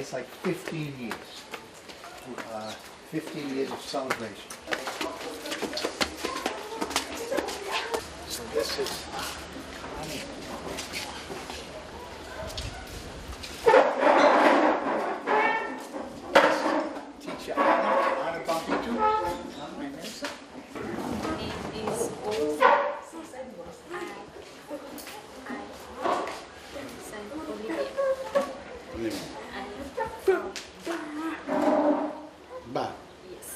it's like 15 years. 15 years of celebration. So this is teacher Ana Bambitu. Ba. Yes.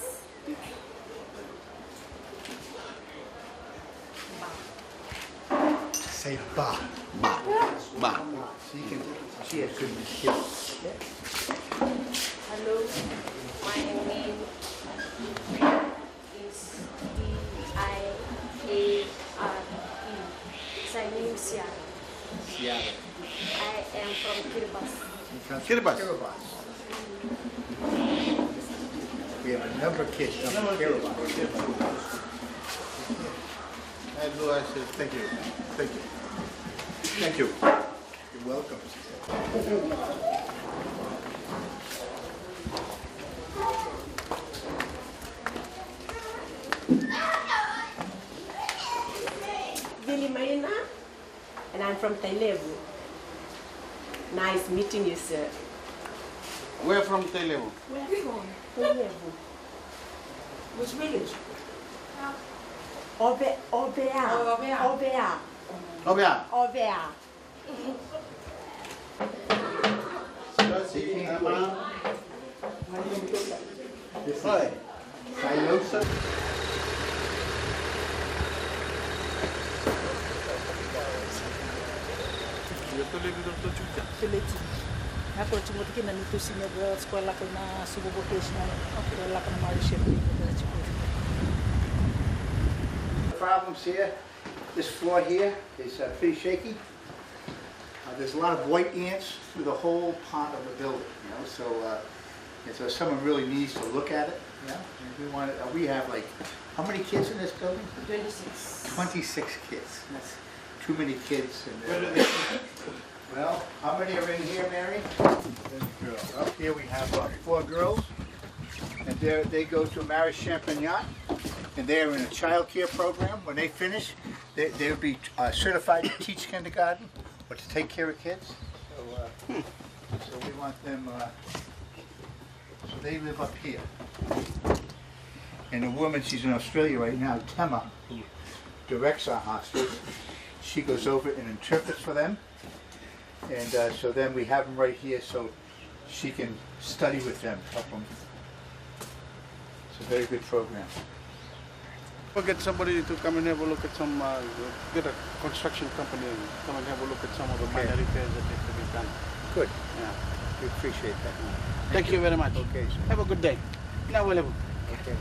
Say ba. Ba. Ba. She has good skills. Hello, my name is D-I-A-R-E. My name is Ciara. Ciara. I am from Kiribati. Kiribati. We have a number of kids from Kiribati. Thank you. Thank you. Thank you. You're welcome. Bainimarama, and I'm from Tailevu. Nice meeting you, sir. Where from Tailevu? Where from? Tailevu. Which village? Obea. Obea. Obea. Obia. Obea. Hi. Silosa. Ako cuma tikin na nito sinya buat sekolah ko na Suva vocational sekolah ko na Malaysia. Problems here. This floor here is pretty shaky. There's a lot of white ants through the whole part of the building, you know. So, and so someone really needs to look at it. You know, and we have like, how many kids in this building? 26. 26 kids. That's too many kids. Well, how many are in here, Mary? Girls. Up here we have 4 girls, and they go to Maris Champagnat, and they're in a child care program. When they finish, they'll be certified to teach kindergarten or to take care of kids. So we want them. So they live up here. And the woman, she's in Australia right now, Tema, who directs our hostels. She goes over and interprets for them. And so then we have them right here so she can study with them, help them. It's a very good program. We'll get somebody to come and have a look at some, get a construction company and come and have a look at some of the minor repairs that have to be done. Good. Yeah. We appreciate that. Thank you very much. Okay, sir. Have a good day. Now we'll have Okay.